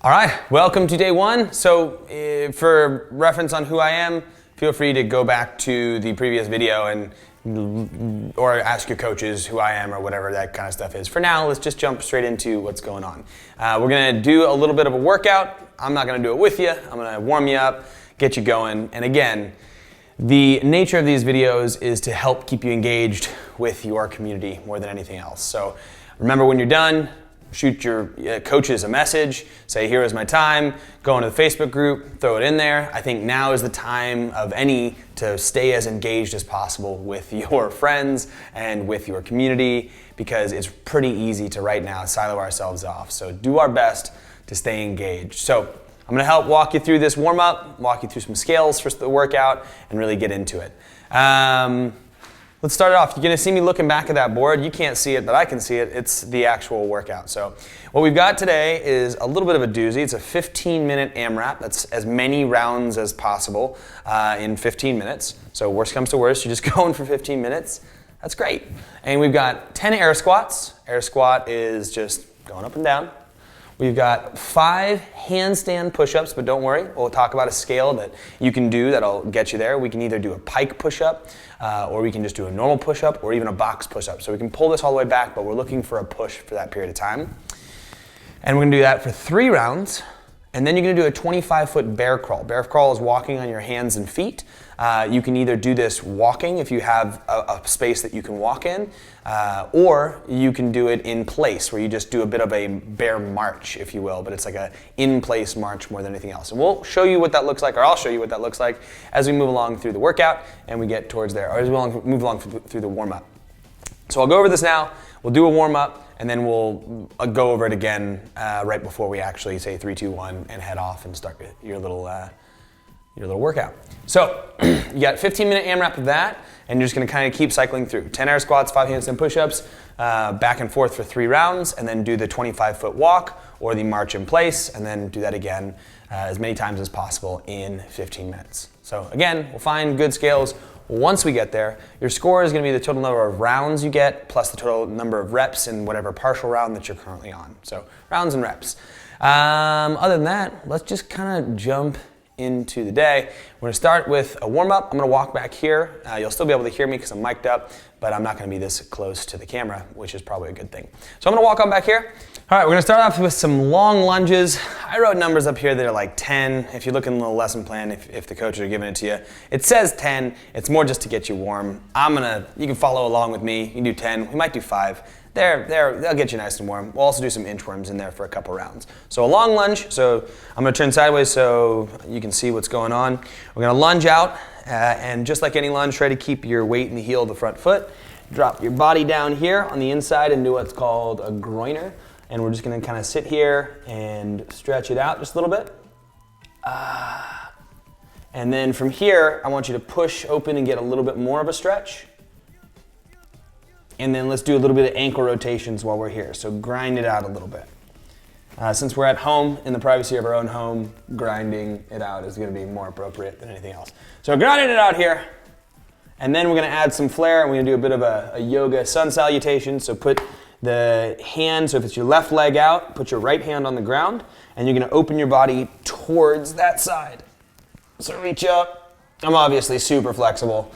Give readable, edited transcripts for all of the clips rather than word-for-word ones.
All right, welcome to day one. So for reference on who I am, feel free to go back to the previous video or ask your coaches who I am or whatever that kind of stuff is. For now, let's just jump straight into what's going on. We're gonna do a little bit of a workout. I'm not gonna do it with you. I'm gonna warm you up, get you going. And again, the nature of these videos is to help keep you engaged with your community more than anything else. So remember, when you're done, shoot your coaches a message, say, here is my time, go into the Facebook group, throw it in there. I think now is the time of any to stay as engaged as possible with your friends and with your community, because it's pretty easy to right now silo ourselves off. So do our best to stay engaged. So I'm gonna help walk you through this warm up, walk you through some scales for the workout, and really get into it. Let's start it off. You're gonna see me looking back at that board. You can't see it, but I can see it. It's the actual workout. So what we've got today is a little bit of a doozy. It's a 15-minute AMRAP. That's as many rounds as possible in 15 minutes. So worst comes to worst, you're just going for 15 minutes. That's great. And we've got 10 air squats. Air squat is just going up and down. We've got 5 handstand push-ups, but don't worry, we'll talk about a scale that you can do that'll get you there. We can either do a pike push-up, or we can just do a normal push-up, or even a box push-up. So we can pull this all the way back, but we're looking for a push for that period of time. And we're gonna do that for 3 rounds. And then you're gonna do a 25-foot bear crawl. Bear crawl is walking on your hands and feet. You can either do this walking if you have a space that you can walk in, or you can do it in place where you just do a bit of a bear march, if you will, but it's like a in-place march more than anything else. And we'll show you what that looks like, or I'll show you what that looks like as we move along through the workout and we get towards there, or as we move along through the warm-up. So I'll go over this now, we'll do a warm-up, and then we'll go over it again right before we actually say 3, 2, 1 and head off and start your little workout. So you got 15-minute AMRAP of that, and you're just gonna kind of keep cycling through. 10 air squats, 5 handstand push-ups, back and forth for 3 rounds, and then do the 25-foot walk or the march in place, and then do that again as many times as possible in 15 minutes. So again, we'll find good scales. Once we get there, your score is going to be the total number of rounds you get plus the total number of reps in whatever partial round that you're currently on. So rounds and reps. Other than that, let's just kind of jump into the day. We're going to start with a warm-up. I'm going to walk back here. You'll still be able to hear me because I'm mic'd up, but I'm not going to be this close to the camera, which is probably a good thing. So I'm going to walk on back here. All right, we're going to start off with some long lunges. I wrote numbers up here that are like 10. If you look in the lesson plan, if the coaches are giving it to you, it says 10. It's more just to get you warm. You can follow along with me. You can do 10. We might do 5. They'll get you nice and warm. We'll also do some inchworms in there for a couple rounds. So a long lunge. So I'm going to turn sideways so you can see what's going on. We're going to lunge out, and just like any lunge, try to keep your weight in the heel of the front foot. Drop your body down here on the inside and do what's called a groiner. And we're just going to kind of sit here and stretch it out just a little bit. And then from here, I want you to push open and get a little bit more of a stretch. And then let's do a little bit of ankle rotations while we're here. So grind it out a little bit. Since we're at home, in the privacy of our own home, grinding it out is going to be more appropriate than anything else. So grinding it out here. And then we're going to add some flair, and we're going to do a bit of a yoga sun salutation. So put the hand, so if it's your left leg out, put your right hand on the ground, and you're going to open your body towards that side. So reach up. I'm obviously super flexible.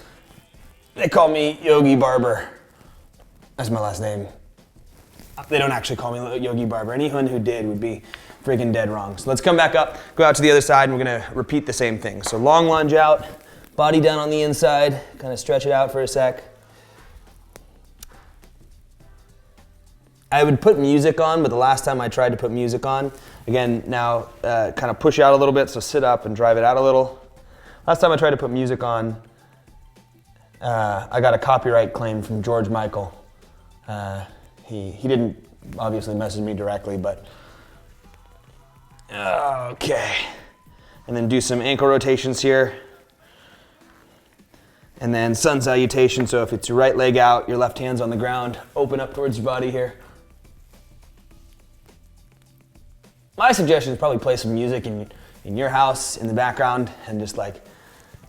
They call me Yogi Barber. That's my last name. They don't actually call me Yogi Barber. Anyone who did would be freaking dead wrong. So let's come back up, go out to the other side, and we're going to repeat the same thing. So long lunge out, body down on the inside, kind of stretch it out for a sec. I would put music on, but the last time I tried to put music on, again, now kind of push out a little bit, so sit up and drive it out a little. Last time I tried to put music on, I got a copyright claim from George Michael. He didn't obviously message me directly, but okay. And then do some ankle rotations here. And then sun salutation, so if it's your right leg out, your left hand's on the ground, open up towards your body here. My suggestion is probably play some music in your house in the background, and just so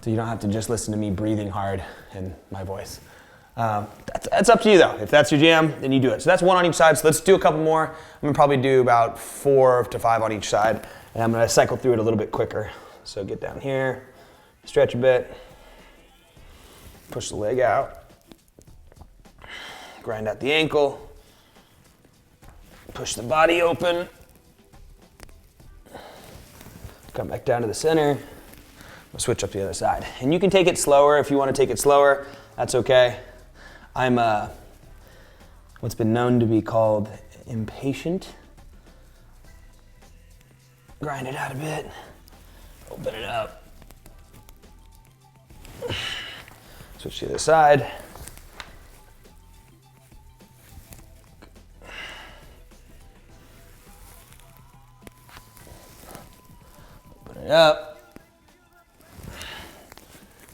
you don't have to just listen to me breathing hard and my voice. That's up to you though. If that's your jam, then you do it. So that's one on each side. So let's do a couple more. I'm gonna probably do about 4 to 5 on each side. And I'm gonna cycle through it a little bit quicker. So get down here, stretch a bit, push the leg out, grind out the ankle, push the body open, come back down to the center. We'll switch up to the other side. And you can take it slower if you want to take it slower, that's okay. I'm what's been known to be called impatient. Grind it out a bit, open it up. Switch to the other side. Open it up.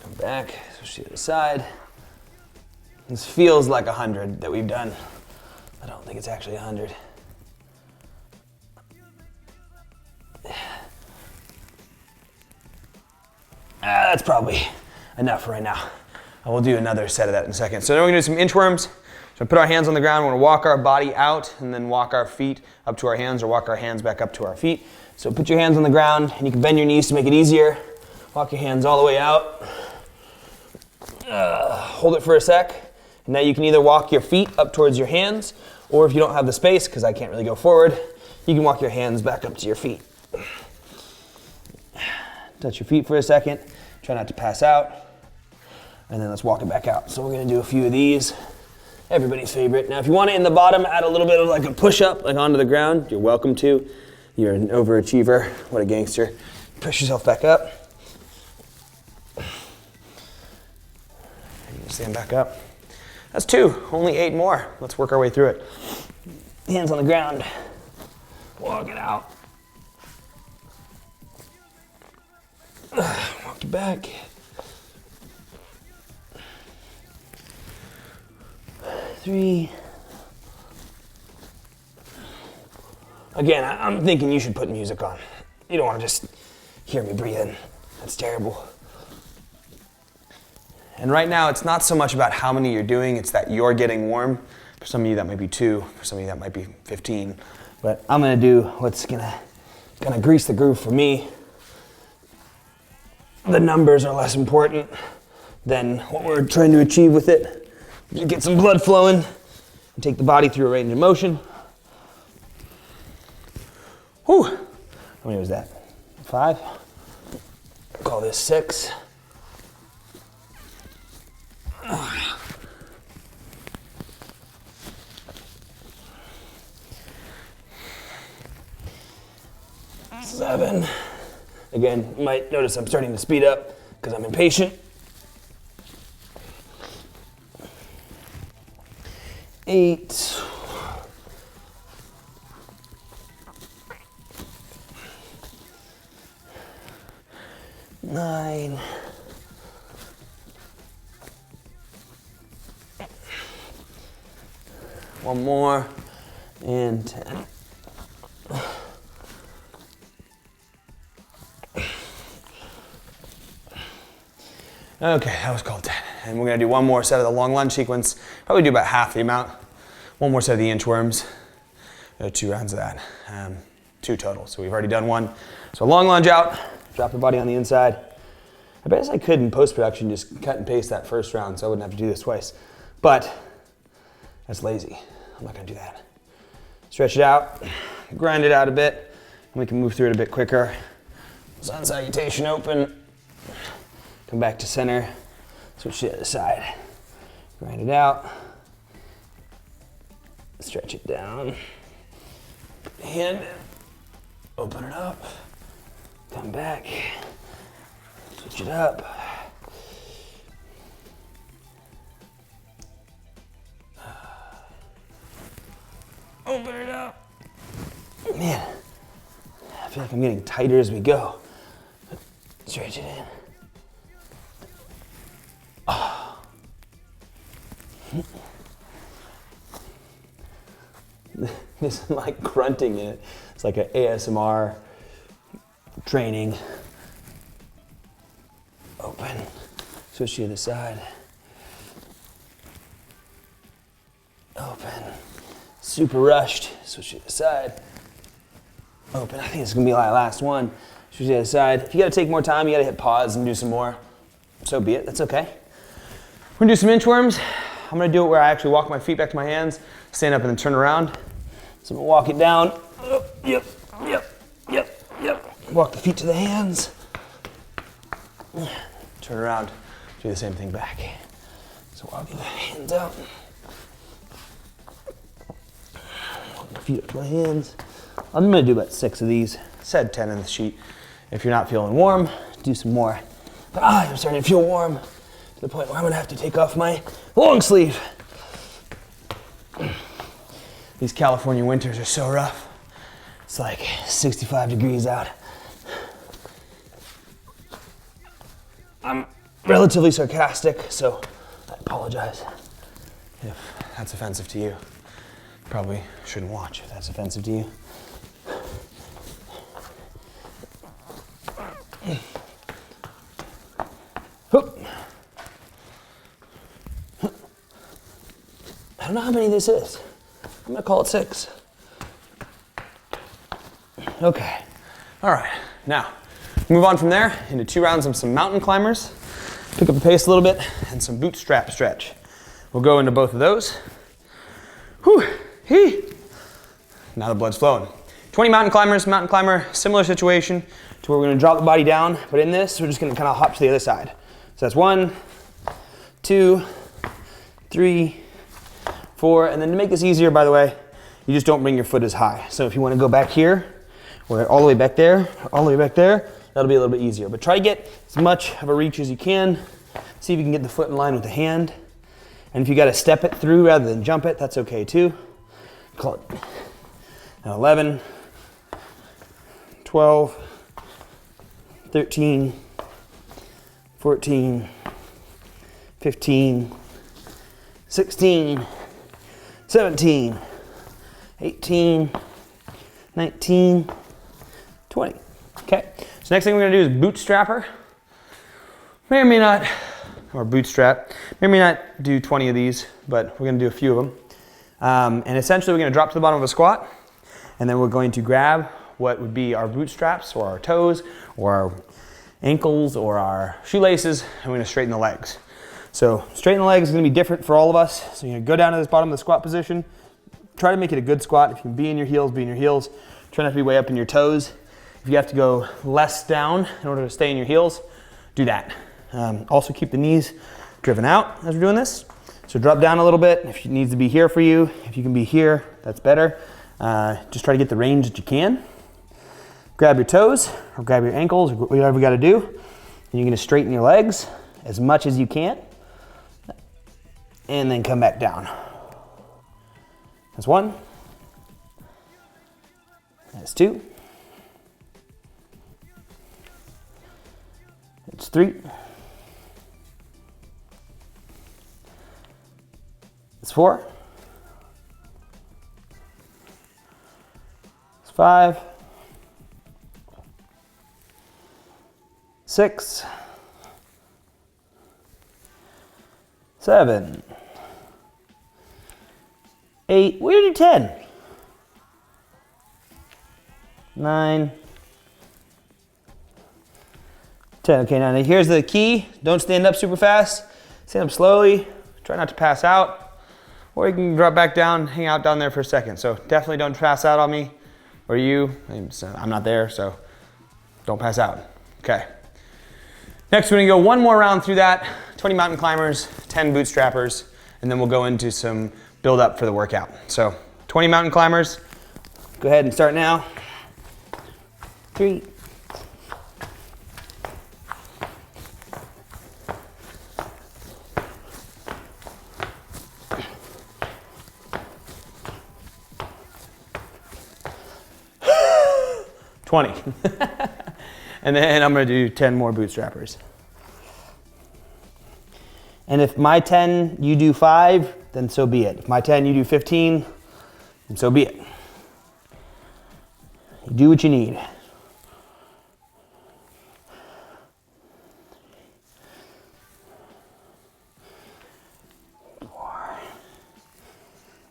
Come back, switch to the other side. This feels like 100 that we've done. I don't think it's actually 100. That's probably enough for right now. And we'll do another set of that in a second. So then we're gonna do some inchworms. So put our hands on the ground, we're gonna walk our body out and then walk our feet up to our hands or walk our hands back up to our feet. So put your hands on the ground and you can bend your knees to make it easier. Walk your hands all the way out. Hold it for a sec. And now you can either walk your feet up towards your hands, or if you don't have the space, because I can't really go forward, you can walk your hands back up to your feet. Touch your feet for a second. Try not to pass out. And then let's walk it back out. So we're gonna do a few of these. Everybody's favorite. Now if you want it in the bottom, add a little bit of like a push-up, like onto the ground. You're welcome to. You're an overachiever. What a gangster. Push yourself back up. And stand back up. That's 2, only 8 more. Let's work our way through it. Hands on the ground, walk it out. Walk it back. 3. Again, I'm thinking you should put music on. You don't want to just hear me breathing. That's terrible. And right now, it's not so much about how many you're doing, it's that you're getting warm. For some of you, that might be 2. For some of you, that might be 15. But I'm gonna do what's gonna grease the groove for me. The numbers are less important than what we're trying to achieve with it. Just get some blood flowing and take the body through a range of motion. Whew. How many was that? 5? Call this 6. Seven. Again, you might notice I'm starting to speed up because I'm impatient. 8. 9. 1 more, and 10. Okay, that was called 10. And we're gonna do 1 more set of the long lunge sequence. Probably do about half the amount. 1 more set of the inchworms. 2 rounds of that. 2 total, so we've already done 1. So long lunge out, drop the body on the inside. I bet I could in post-production just cut and paste that first round so I wouldn't have to do this twice. But that's lazy. I'm not gonna do that. Stretch it out, grind it out a bit, and we can move through it a bit quicker. Sun salutation open. Come back to center, switch to the other side. Grind it out, stretch it down, hand it, open it up, come back, switch it up. Open it up. Man, I feel like I'm getting tighter as we go. Stretch it in. Oh. This is like grunting in it. It's like an ASMR training. Open. Switch to the other side. open, super rushed, switch to the side, open. I think it's gonna be my last one. Switch to the other side. If you gotta take more time, you gotta hit pause and do some more. So be it, that's okay. We're gonna do some inchworms. I'm gonna do it where I actually walk my feet back to my hands, stand up and then turn around. So I'm gonna walk it down. Yep. Walk the feet to the hands. Turn around, do the same thing back. So walking the hands out. Walk the feet up to my hands. I'm gonna do about 6 of these. Said 10 in the sheet. If you're not feeling warm, do some more. But I'm starting to feel warm to the point where I'm gonna have to take off my long sleeve. These California winters are so rough. It's like 65 degrees out. I'm relatively sarcastic, so I apologize if that's offensive to you. Probably shouldn't watch if that's offensive to you. I don't know how many this is. I'm gonna call it 6. Okay, all right. Now, move on from there into 2 rounds of some mountain climbers. Pick up the pace a little bit and some bootstrap stretch. We'll go into both of those. Whew, hee. Now the blood's flowing. 20 mountain climbers, mountain climber, similar situation to where we're gonna drop the body down, but in this, we're just gonna kind of hop to the other side. So that's 1, 2, 3, 4, and then to make this easier, by the way, you just don't bring your foot as high. So if you wanna go back here, or all the way back there, all the way back there, that'll be a little bit easier. But try to get as much of a reach as you can. See if you can get the foot in line with the hand. And if you gotta step it through rather than jump it, that's okay too. Call it now 11, 12, 13, 14, 15, 16, 17, 18, 19, 20. Okay, so next thing we're gonna do is bootstrapper. May or may not, or bootstrap. May or may not do 20 of these, but we're gonna do a few of them. And essentially we're gonna drop to the bottom of a squat, and then we're going to grab what would be our bootstraps, or our toes, or our ankles, or our shoelaces, and we're gonna straighten the legs. So straighten the legs is gonna be different for all of us. So you're gonna go down to this bottom of the squat position. Try to make it a good squat. If you can be in your heels, be in your heels. Try not to be way up in your toes. If you have to go less down in order to stay in your heels, do that. Also keep the knees driven out as we're doing this. So drop down a little bit if it needs to be here for you. If you can be here, that's better. Just try to get the range that you can. Grab your toes or grab your ankles, or whatever you gotta do. And you're gonna straighten your legs as much as you can. And then come back down. That's 1. That's 2. That's 3. That's 4. That's 5. 6. 7. 8. We're gonna do 10. 9. 10. Okay, now here's the key. Don't stand up super fast. Stand up slowly. Try not to pass out. Or you can drop back down, hang out down there for a second. So definitely don't pass out on me or you. I'm not there, so don't pass out. Okay. Next, we're gonna go one more round through that. 20 mountain climbers, 10 bootstrappers, and then we'll go into some build up for the workout. So 20 mountain climbers. Go ahead and start now. 3. 20. And then I'm gonna do 10 more bootstrappers. And if my 10, you do 5, then so be it. If my 10, you do 15, then so be it. You do what you need.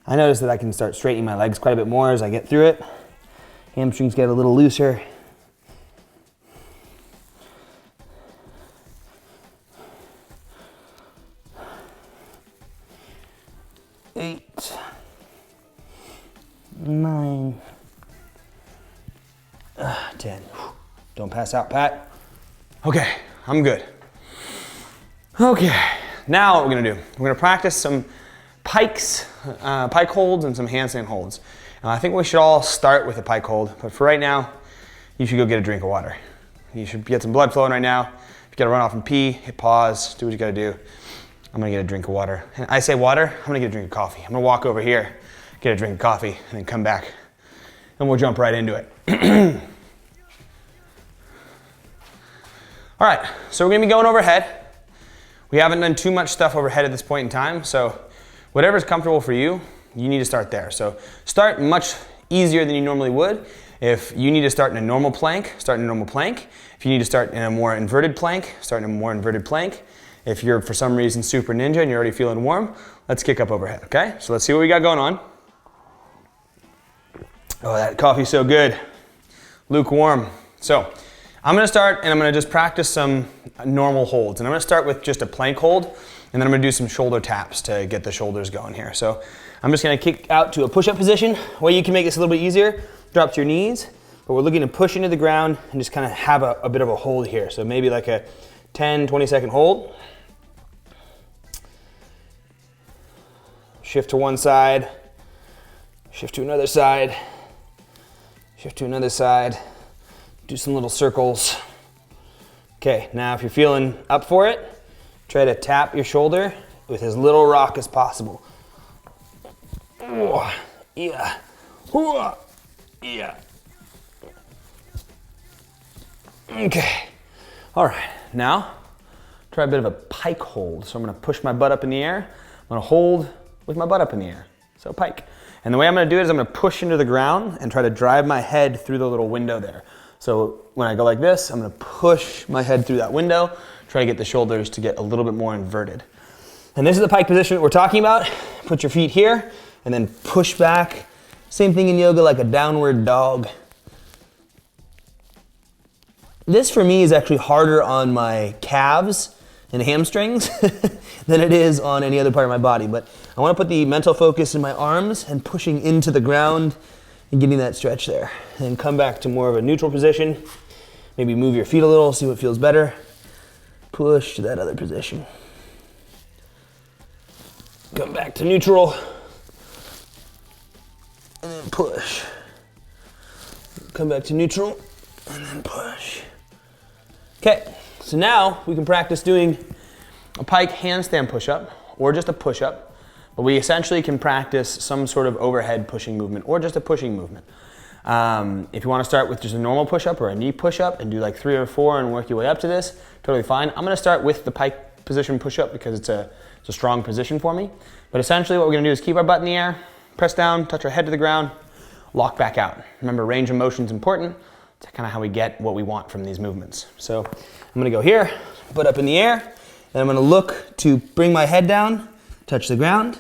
I notice that I can start straightening my legs quite a bit more as I get through it. Hamstrings get a little looser. Eight, 9, 10. Don't pass out, Pat. Okay, I'm good. Okay, now what we're gonna do, we're gonna practice some pikes, pike holds and some handstand holds. I think we should all start with a pike hold, but for right now, you should go get a drink of water. You should get some blood flowing right now. If you gotta run off and pee, hit pause, do what you gotta do. I'm gonna get a drink of water. And I say water, I'm gonna get a drink of coffee. I'm gonna walk over here, get a drink of coffee, and then come back, and we'll jump right into it. All right, so we're gonna be going overhead. We haven't done too much stuff overhead at this point in time, so whatever's comfortable for you, you need to start there. So start much easier than you normally would. If you need to start in a normal plank, start in a normal plank. If you need to start in a more inverted plank, start in a more inverted plank. If you're, for some reason, super ninja and you're already feeling warm, let's kick up overhead, okay? So let's see what we got going on. Oh, that coffee's so good. Lukewarm. So I'm gonna start and I'm gonna just practice some normal holds. And I'm gonna start with just a plank hold, and then I'm gonna do some shoulder taps to get the shoulders going here. So I'm just gonna kick out to a push-up position. Way you can make this a little bit easier, drop to your knees, but we're looking to push into the ground and just kind of have a bit of a hold here. So maybe like a 10, 20 second hold. Shift to one side, shift to another side, shift to another side, do some little circles. Okay, now if you're feeling up for it, try to tap your shoulder with as little rock as possible. Oh, yeah, oh, yeah. Okay, all right, now try a bit of a pike hold. So I'm gonna push my butt up in the air, I'm gonna hold with my butt up in the air, so pike. And the way I'm gonna do it is I'm gonna push into the ground and try to drive my head through the little window there. So when I go like this, I'm gonna push my head through that window, try to get the shoulders to get a little bit more inverted. And this is the pike position that we're talking about. Put your feet here and then push back. Same thing in yoga, like a downward dog. This for me is actually harder on my calves and hamstrings than it is on any other part of my body. But I want to put the mental focus in my arms and pushing into the ground and getting that stretch there. And come back to more of a neutral position. Maybe move your feet a little, see what feels better. Push to that other position. Come back to neutral. And then push. Come back to neutral and then push. Okay. So now we can practice doing a pike handstand push-up or just a push-up, but we essentially can practice some sort of overhead pushing movement or just a pushing movement. If you want to start with just a normal push-up or a knee push-up and do like 3 or 4 and work your way up to this, totally fine. I'm going to start with the pike position push-up because it's a strong position for me. But essentially what we're going to do is keep our butt in the air, press down, touch our head to the ground, lock back out. Remember, range of motion is important. It's kind of how we get what we want from these movements. So I'm gonna go here, butt up in the air, and I'm gonna look to bring my head down, touch the ground,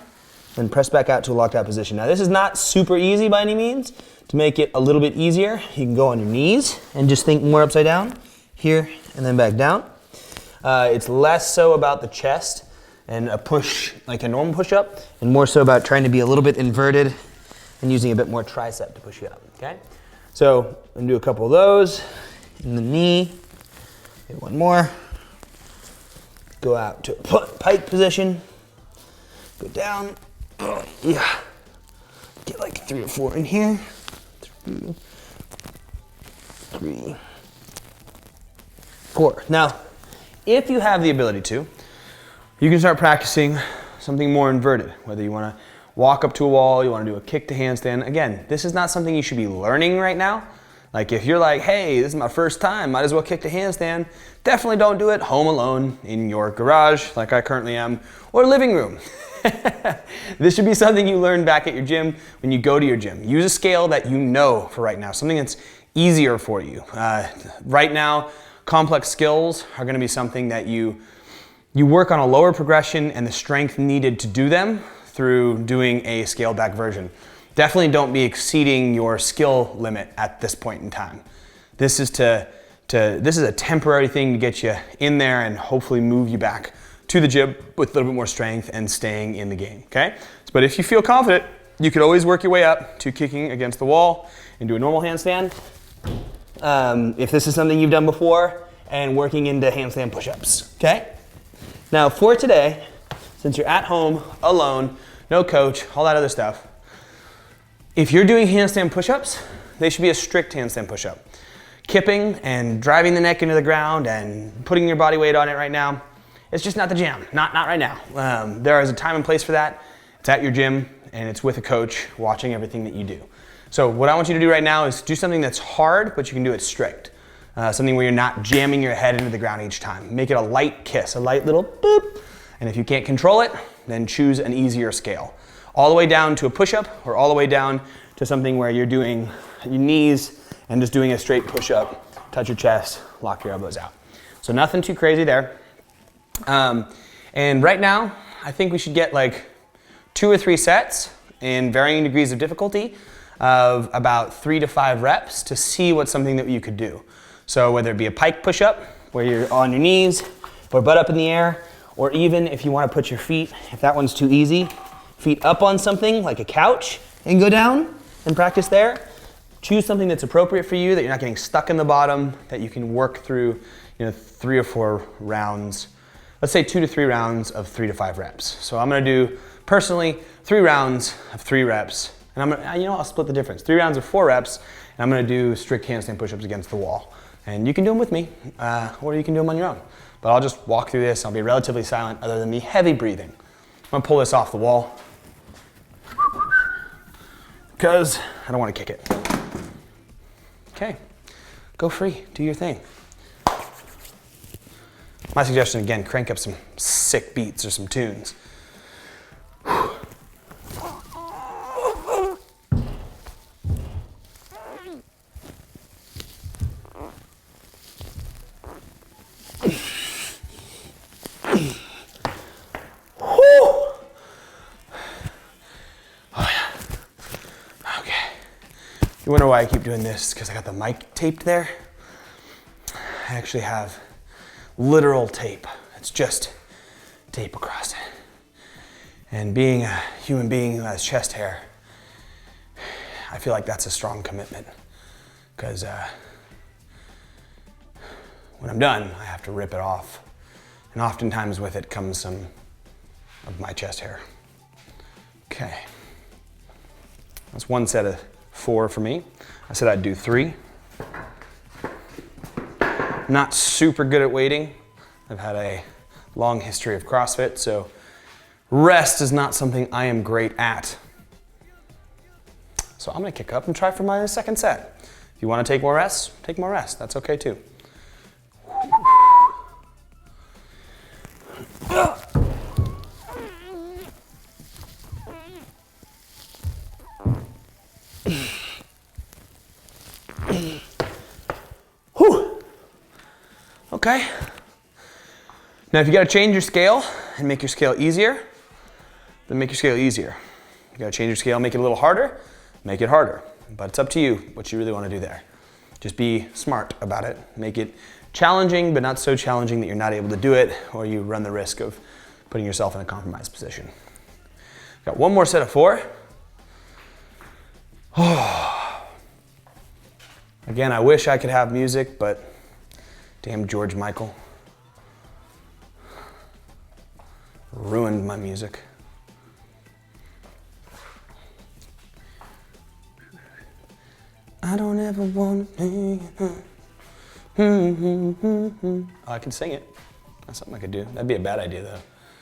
then press back out to a locked out position. Now this is not super easy by any means. To make it a little bit easier, you can go on your knees and just think more upside down, here and then back down. It's less so about the chest and a push like a normal push-up, and more so about trying to be a little bit inverted and using a bit more tricep to push you up, okay? So I'm gonna do a couple of those in the knee. Okay, one more. Go out to a pike position. Go down. Oh, yeah. Get like 3 or 4 in here. 3, 4. Now, if you have the ability to, you can start practicing something more inverted, whether you want to walk up to a wall, you want to do a kick to handstand. Again, this is not something you should be learning right now. Like if you're like, hey, this is my first time, might as well kick to handstand, definitely don't do it home alone in your garage, like I currently am, or living room. This should be something you learn back at your gym when you go to your gym. Use a scale that you know for right now, something that's easier for you. Right now, complex skills are going to be something that you work on a lower progression and the strength needed to do them through doing a scaled back version. Definitely don't be exceeding your skill limit at this point in time. This is this is a temporary thing to get you in there and hopefully move you back to the gym with a little bit more strength and staying in the game, okay? But if you feel confident, you could always work your way up to kicking against the wall and do a normal handstand. If this is something you've done before, and working into handstand push-ups, okay? Now for today, since you're at home, alone, no coach, all that other stuff, if you're doing handstand push-ups, they should be a strict handstand push-up. Kipping and driving the neck into the ground and putting your body weight on it right now, it's just not the jam, not right now. There is a time and place for that. It's at your gym and it's with a coach watching everything that you do. So what I want you to do right now is do something that's hard, but you can do it strict. Something where you're not jamming your head into the ground each time. Make it a light kiss, a light little boop. And if you can't control it, then choose an easier scale. All the way down to a push-up or all the way down to something where you're doing your knees and just doing a straight push-up, touch your chest, lock your elbows out. So nothing too crazy there. And right now, I think we should get like 2 or 3 sets in varying degrees of difficulty of about 3 to 5 reps to see what's something that you could do. So whether it be a pike push-up, where you're on your knees, or butt up in the air, or even if you want to put your feet, if that one's too easy, feet up on something like a couch and go down and practice there. Choose something that's appropriate for you, that you're not getting stuck in the bottom, that you can work through 3 or 4 rounds. Let's say 2 to 3 rounds of 3 to 5 reps. So I'm going to do, personally, 3 rounds of 3 reps. And I'll split the difference. 3 rounds of 4 reps, and I'm going to do strict handstand push-ups against the wall. And you can do them with me, or you can do them on your own. But I'll just walk through this. I'll be relatively silent other than the heavy breathing. I'm going to pull this off the wall because I don't want to kick it. Okay, go free, do your thing. My suggestion, again, crank up some sick beats or some tunes. You wonder why I keep doing this? Because I got the mic taped there. I actually have literal tape. It's just tape across it. And being a human being who has chest hair, I feel like that's a strong commitment. Because when I'm done, I have to rip it off. And oftentimes with it comes some of my chest hair. Okay. That's one set of 4 for me. I said I'd do 3. Not super good at weighting. I've had a long history of CrossFit, so rest is not something I am great at. So I'm gonna kick up and try for my second set. If you wanna take more rest, take more rest. That's okay too. Okay. Now if you gotta change your scale and make your scale easier, then make your scale easier. You gotta change your scale, make it a little harder, make it harder. But it's up to you what you really wanna do there. Just be smart about it. Make it challenging, but not so challenging that you're not able to do it, or you run the risk of putting yourself in a compromised position. Got one more set of 4. Again, I wish I could have music, but damn George Michael ruined my music. I don't ever want to. Oh, I can sing it. That's something I could do. That'd be a bad idea though.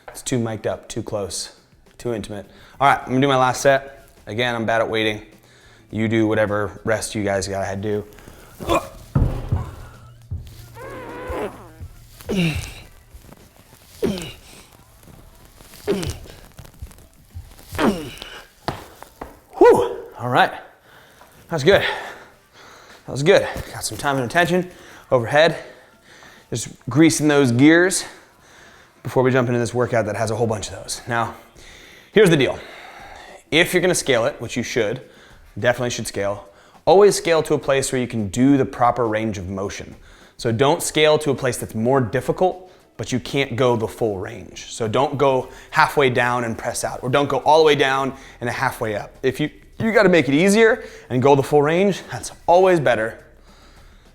It's too mic'd up, too close, too intimate. All right, I'm gonna do my last set. Again, I'm bad at waiting. You do whatever rest you guys gotta do. Whew, all right, that was good. That was good. Got some time and attention overhead. Just greasing those gears before we jump into this workout that has a whole bunch of those. Now, Here's the deal. If you're gonna scale it, which you should, definitely should scale, always scale to a place where you can do the proper range of motion. So don't scale to a place that's more difficult, but you can't go the full range. So don't go halfway down and press out, or don't go all the way down and halfway up. If you gotta make it easier and go the full range, that's always better.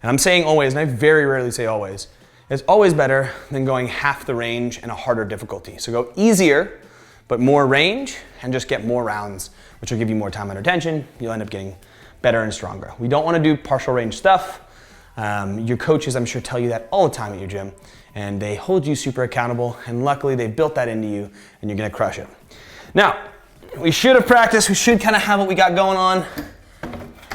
And I'm saying always, and I very rarely say always. It's always better than going half the range and a harder difficulty. So go easier, but more range, and just get more rounds, which will give you more time under tension. You'll end up getting better and stronger. We don't want to do partial range stuff. Your coaches, I'm sure, tell you that all the time at your gym, and they hold you super accountable, and luckily they built that into you, and you're gonna crush it. Now, we should have practiced, we should kind of have what we got going on,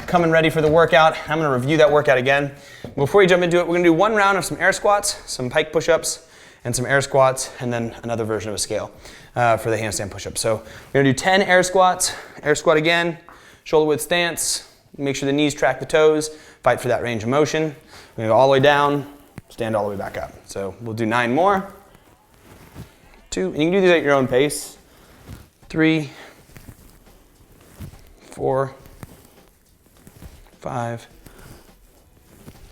coming ready for the workout. I'm gonna review that workout again. Before we jump into it, we're gonna do one round of some air squats, some pike push-ups, and some air squats, and then another version of a scale for the handstand push-ups. So we're gonna do 10 air squats, air squat again, shoulder width stance, make sure the knees track the toes, fight for that range of motion. We're gonna go all the way down, stand all the way back up. So we'll do 9 more. 2, and you can do these at your own pace. 3, 4, 5,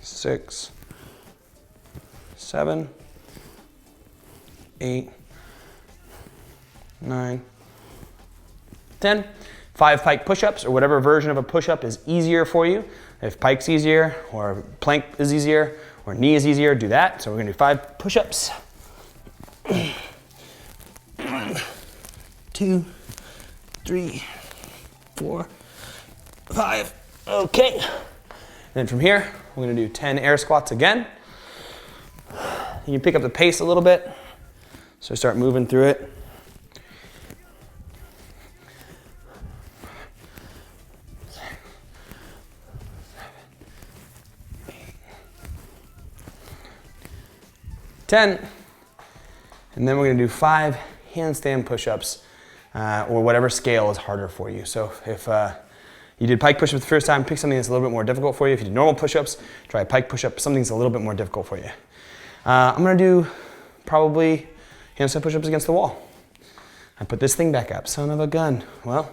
6, 7, 8, 9, 10. 5 pike push-ups, or whatever version of a push-up is easier for you. If pike's easier, or plank is easier, or knee is easier, do that. So we're gonna do 5 push-ups. 1, 2, 3, 4, 5. Okay. Then from here, we're gonna do 10 air squats again. You can pick up the pace a little bit. So start moving through it. 10, and then we're gonna do 5 handstand push-ups, or whatever scale is harder for you. So if you did pike push-ups the first time, pick something that's a little bit more difficult for you. If you did normal push-ups, try a pike push-up, something that's a little bit more difficult for you. I'm gonna do probably handstand push-ups against the wall. I put this thing back up, son of a gun. Well,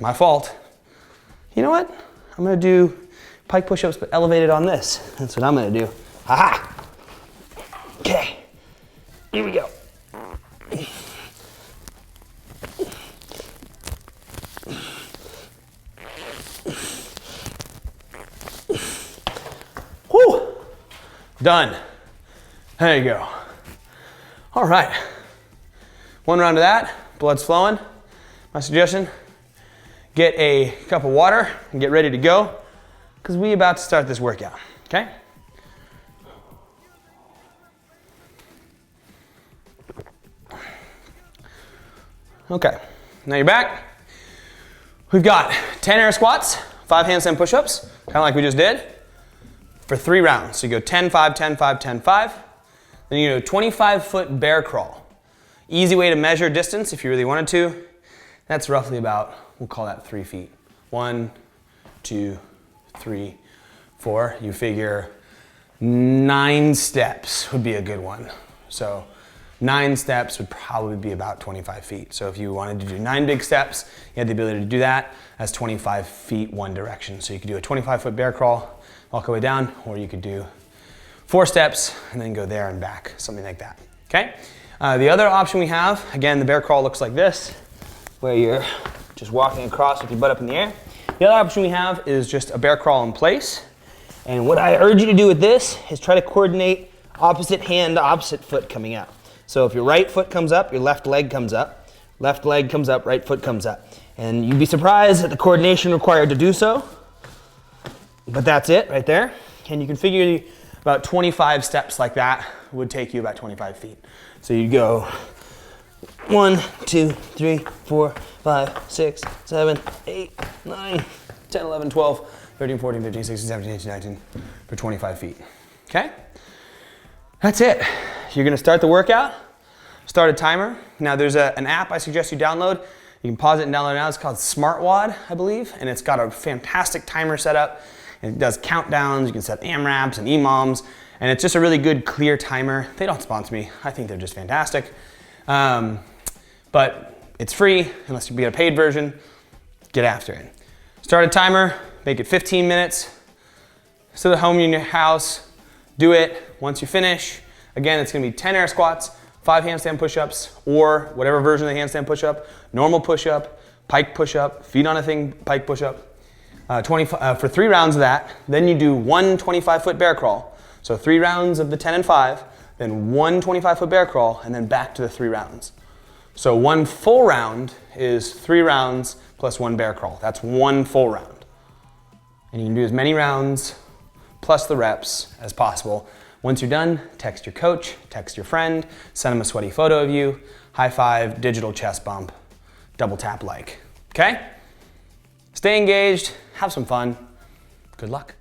my fault. You know what? I'm gonna do pike push-ups, but elevated on this. That's what I'm gonna do. Ha-ha! Okay, here we go. Whew, done. There you go. All right, one round of that, blood's flowing. My suggestion, get a cup of water and get ready to go, because we're about to start this workout, okay? Okay, now you're back. We've got 10 air squats, 5 handstand push-ups, kind of like we just did, for 3 rounds. So you go 10, 5, 10, 5, 10, 5. Then you go 25-foot bear crawl. Easy way to measure distance if you really wanted to. That's roughly about, we'll call that 3 feet. 1, 2, 3, 4. You figure 9 steps would be a good one. So 9 steps would probably be about 25 feet. So if you wanted to do 9 big steps, you had the ability to do that. That's 25 feet one direction. So you could do a 25-foot bear crawl, walk all the way down, or you could do 4 steps and then go there and back, something like that, okay? The other option we have, again, the bear crawl looks like this, where you're just walking across with your butt up in the air. The other option we have is just a bear crawl in place. And what I urge you to do with this is try to coordinate opposite hand to opposite foot coming out. So if your right foot comes up, your left leg comes up. Left leg comes up, right foot comes up. And you'd be surprised at the coordination required to do so. But that's it right there. And you can figure about 25 steps like that would take you about 25 feet. So you'd go 1, 2, 3, 4, 5, 6, 7, 8, 9, 10, 11, 12, 13, 14, 15, 16, 17, 18, 19 for 25 feet. Okay? That's it. You're gonna start the workout, start a timer. Now there's an app I suggest you download. You can pause it and download it now. It's called SmartWOD, I believe, and it's got a fantastic timer set up. It does countdowns, you can set AMRAPs and EMOMs, and it's just a really good, clear timer. They don't sponsor me. I think they're just fantastic. But It's free, unless you get a paid version, get after it. Start a timer, make it 15 minutes. Sit at home in your house, do it. Once you finish, again, it's gonna be 10 air squats, 5 handstand push-ups, or whatever version of the handstand push-up, normal push-up, pike push-up, feet on a thing, pike push-up. For 3 rounds of that. Then you do 1 25-foot bear crawl. So 3 rounds of the 10 and 5, then 1 25-foot bear crawl, and then back to the 3 rounds. So 1 full round is 3 rounds plus 1 bear crawl. That's 1 full round. And you can do as many rounds plus the reps as possible. Once you're done, text your coach, text your friend, send them a sweaty photo of you, high five, digital chest bump, double tap like. Okay? Stay engaged, have some fun. Good luck.